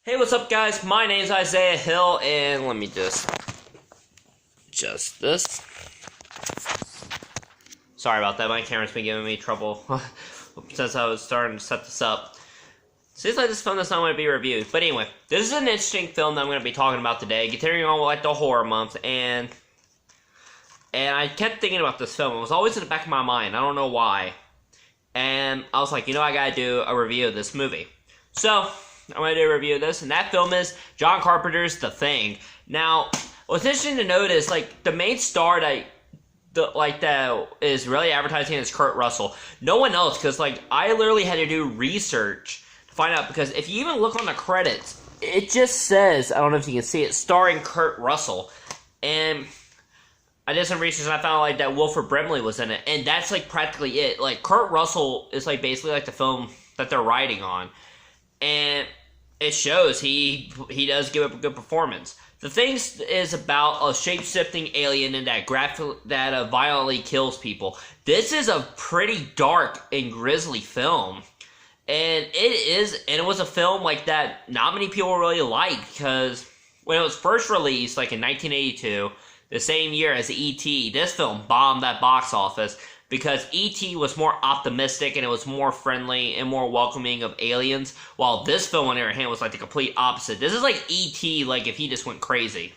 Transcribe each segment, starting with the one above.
Hey, what's up, guys? My name's Isaiah Hill, and let me just this. Sorry about that. My camera's been giving me trouble since I was starting to set this up. Seems like this film that's not going to be reviewed. But anyway, this is an interesting film that I'm going to be talking about today, continuing on with like the horror month, and I kept thinking about this film. It was always in the back of my mind. I don't know why. And I was like, I gotta do a review of this movie. So I'm going to do a review of this, and that film is John Carpenter's The Thing. Now, what's interesting to note is, like, the main star that is really advertising is Kurt Russell. No one else, because, like, I literally had to do research to find out, because if you even look on the credits, it just says, I don't know if you can see it, starring Kurt Russell. And I did some research, and I found, like, that Wilford Brimley was in it, and that's, like, practically it. Like, Kurt Russell is, like, basically, like, the film that they're writing on. And it shows he does give a good performance. The Thing is about a shape-shifting alien and that violently kills people. This is a pretty dark and grisly film. And it was a film like that not many people really liked, because when it was first released, like in 1982, the same year as E.T., this film bombed that box office, because E.T. was more optimistic and it was more friendly and more welcoming of aliens, while this film, on the other hand, was like the complete opposite. This is like E.T., like if he just went crazy.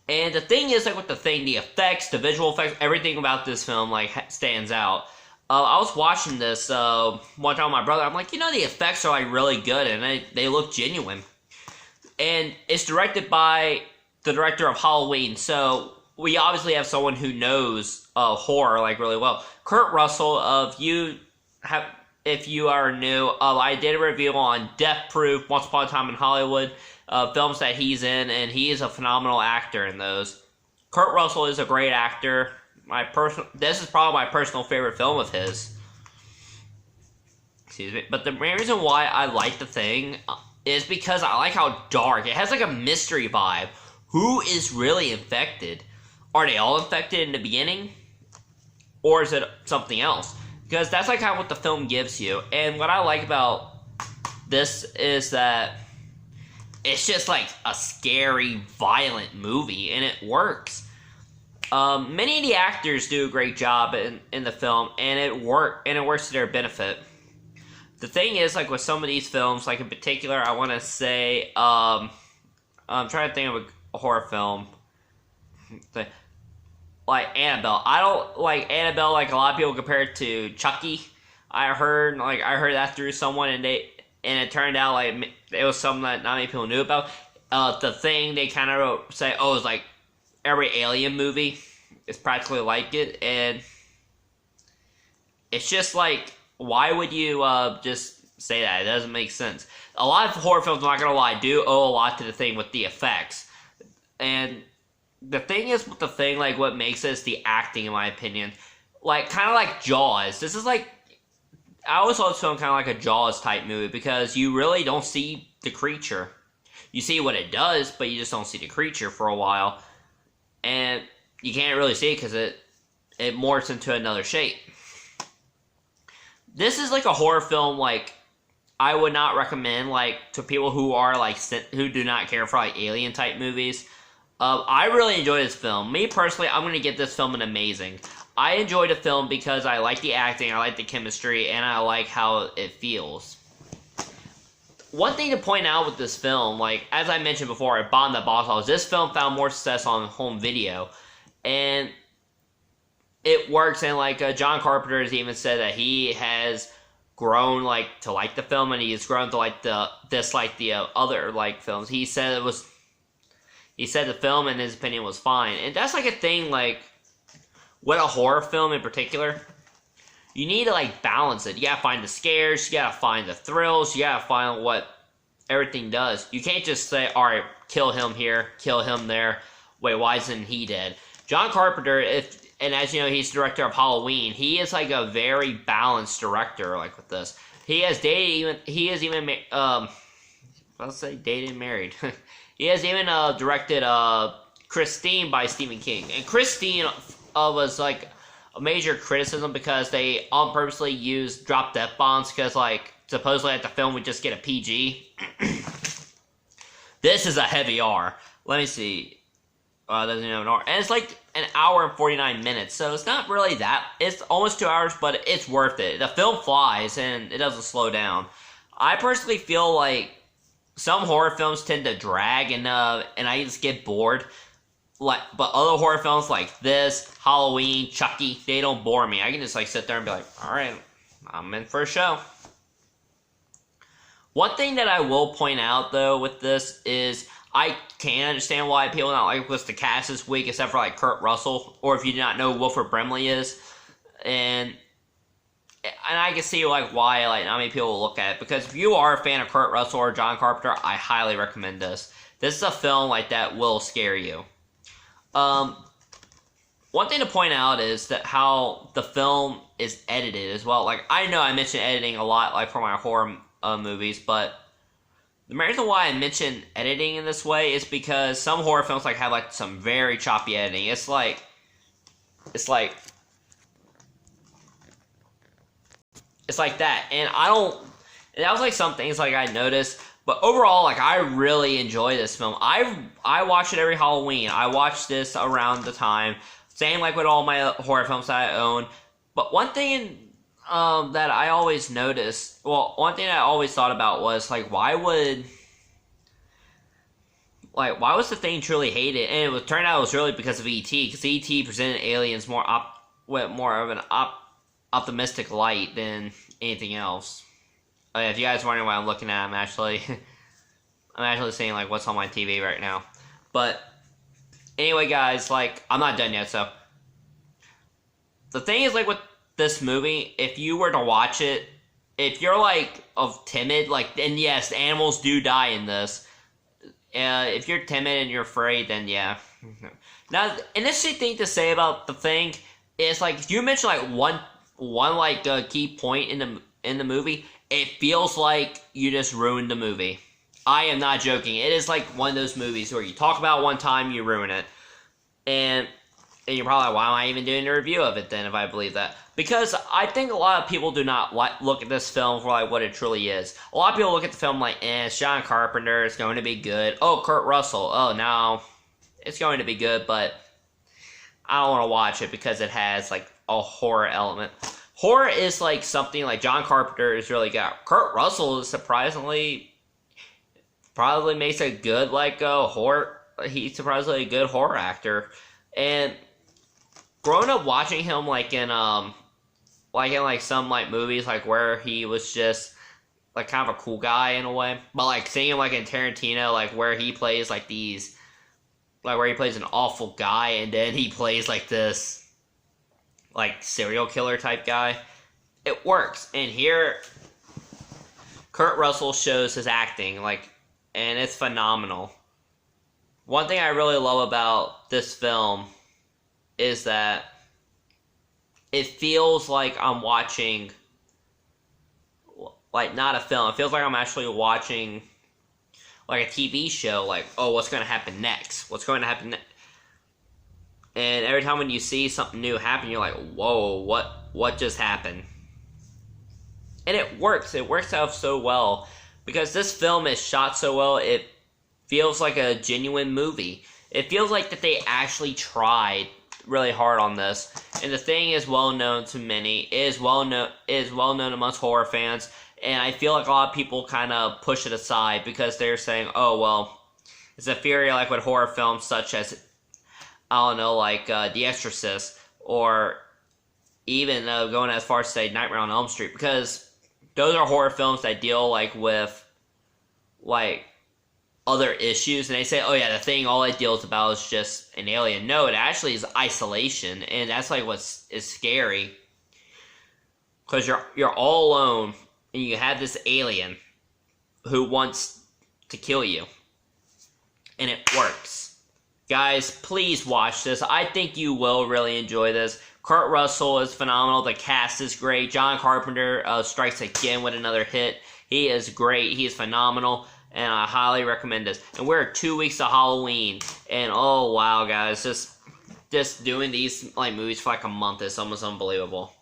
And the thing is, like with The Thing, the effects, the visual effects, everything about this film like stands out. I was watching this one time with my brother. I'm like, the effects are like really good and they look genuine. And it's directed by the director of Halloween, so we obviously have someone who knows horror like really well. Kurt Russell, if you are new, I did a review on Death Proof, Once Upon a Time in Hollywood, films that he's in, and he is a phenomenal actor in those. Kurt Russell is a great actor. This is probably my personal favorite film of his. Excuse me. But the main reason why I like The Thing is because I like how dark. It has like a mystery vibe. Who is really infected? Are they all infected in the beginning? Or is it something else? Because that's like kind of what the film gives you. And what I like about this is that it's just like a scary, violent movie, and it works. Many of the actors do a great job in the film, and it works to their benefit. The thing is, like with some of these films, like in particular, I want to say, I'm trying to think of a horror film. Like Annabelle. I don't like Annabelle like a lot of people compare it to Chucky. I heard that through someone, and it turned out like it was something that not many people knew about. The Thing, they kind of say, it's like every alien movie is practically like it, and it's just like, why would you just say that? It doesn't make sense. A lot of horror films, I'm not gonna lie, do owe a lot to The Thing with the effects. And the thing is with The Thing, like, what makes it is the acting, in my opinion. Like, kind of like Jaws. This is like, I always saw this film kind of like a Jaws type movie, because you really don't see the creature. You see what it does, but you just don't see the creature for a while. And you can't really see it because it morphs into another shape. This is like a horror film, like, I would not recommend, like, to people who are, like, who do not care for, like, alien type movies. I really enjoyed this film. Me personally, I'm going to give this film an amazing. I enjoyed the film because I like the acting, I like the chemistry, and I like how it feels. One thing to point out with this film, like, as I mentioned before, it bombed the box office. This film found more success on home video, and it works. And like John Carpenter has even said that he has grown to like the film, and he has grown to dislike the other like films. He said the film, in his opinion, was fine. And that's like a thing, like, with a horror film in particular. You need to, like, balance it. You gotta find the scares, you gotta find the thrills, you gotta find what everything does. You can't just say, alright, kill him here, kill him there. Wait, why isn't he dead? John Carpenter, and as you know, he's the director of Halloween. He is, like, a very balanced director, like, with this. He has dated married. He has even directed Christine by Stephen King. And Christine was like a major criticism because they on purposely used drop death bombs, because like supposedly at the film would just get a PG. This is a heavy R. Let me see. Doesn't have an R. And it's like an hour and 49 minutes, so it's not really that. It's almost 2 hours, but it's worth it. The film flies, and it doesn't slow down. I personally feel like some horror films tend to drag, and I just get bored. But other horror films like this, Halloween, Chucky, they don't bore me. I can just sit there and be like, alright, I'm in for a show. One thing that I will point out, though, with this is I can understand why people not like was the cast this week, except for Kurt Russell, or if you do not know who Wilford Brimley is, and I can see why not many people will look at it, because if you are a fan of Kurt Russell or John Carpenter, I highly recommend this. This is a film that will scare you. One thing to point out is that how the film is edited as well. I know I mentioned editing a lot for my horror movies, but the reason why I mention editing in this way is because some horror films have some very choppy editing. It's like that, and that was some things I noticed, but overall I really enjoy this film. I watch it every Halloween. I watch this around the time, same with all my horror films that I own. But one thing that I always noticed, one thing I always thought about was why was the Thing truly hated? And it turned out it was really because of E.T. Because E.T. presented aliens with more of an optimistic light than anything else. If you guys are wondering what I'm looking at, I'm actually saying what's on my TV right now. But anyway, guys, I'm not done yet. So the thing is, with this movie, if you were to watch it, if you're timid, and yes, animals do die in this. If you're timid and you're afraid, then yeah. Now, an interesting thing to say about The Thing is if you mention one key point in the movie, it feels like you just ruined the movie. I am not joking. It is one of those movies where you talk about it one time, you ruin it. And you're probably why am I even doing a review of it then if I believe that? Because I think a lot of people do not look at this film for what it truly is. A lot of people look at the film it's John Carpenter, it's going to be good. Oh, Kurt Russell, oh, no, it's going to be good, but I don't want to watch it because it has a horror element. Horror is something John Carpenter has really got. Kurt Russell is surprisingly probably makes a good horror. He's surprisingly a good horror actor, and growing up watching him in some movies where he was just kind of a cool guy in a way, but seeing him in Tarantino where he plays these where he plays an awful guy and then he plays this serial killer type guy, it works. And here Kurt Russell shows his acting and it's phenomenal. One thing I really love about this film is that it feels like I'm watching not a film. It feels like I'm actually watching a TV show. Oh, what's going to happen next? What's going to happen next? And every time when you see something new happen, you're like, whoa, what just happened? And it works. It works out so well. Because this film is shot so well, it feels like a genuine movie. It feels like that they actually tried really hard on this. And The Thing is well known to many. It is well known amongst horror fans. And I feel like a lot of people kind of push it aside because they're saying, oh, well, it's inferior with horror films such as, I don't know, The Exorcist, or even going as far as to say Nightmare on Elm Street, because those are horror films that deal with other issues, and they say, oh yeah, The Thing, all it deals about is just an alien. No, it actually is isolation, and that's what is scary, because you're all alone, and you have this alien who wants to kill you, and it works. Guys, please watch this. I think you will really enjoy this. Kurt Russell is phenomenal. The cast is great. John Carpenter strikes again with another hit. He is great. He is phenomenal, and I highly recommend this. And we're 2 weeks to Halloween, and oh wow, guys, just doing these movies for a month is almost unbelievable.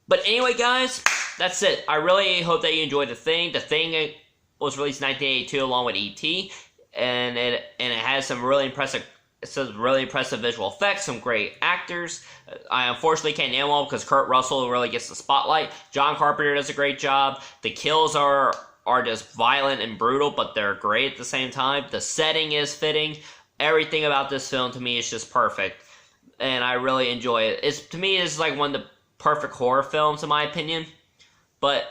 But anyway, guys, that's it. I really hope that you enjoyed The Thing. The Thing was released in 1982 along with E.T. and it has some really impressive. It says really impressive visual effects, some great actors. I unfortunately can't name them all because Kurt Russell really gets the spotlight. John Carpenter does a great job. The kills are just violent and brutal, but they're great at the same time. The setting is fitting. Everything about this film to me is just perfect, and I really enjoy it. To me, it's like one of the perfect horror films in my opinion, but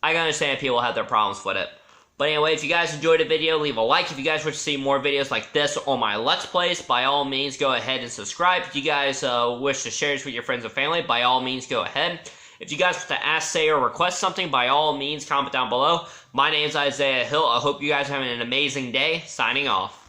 I can understand people have their problems with it. But anyway, if you guys enjoyed the video, leave a like. If you guys wish to see more videos like this on my Let's Plays, by all means, go ahead and subscribe. If you guys wish to share this with your friends and family, by all means, go ahead. If you guys want to ask, say, or request something, by all means, comment down below. My name's Isaiah Hill. I hope you guys are having an amazing day. Signing off.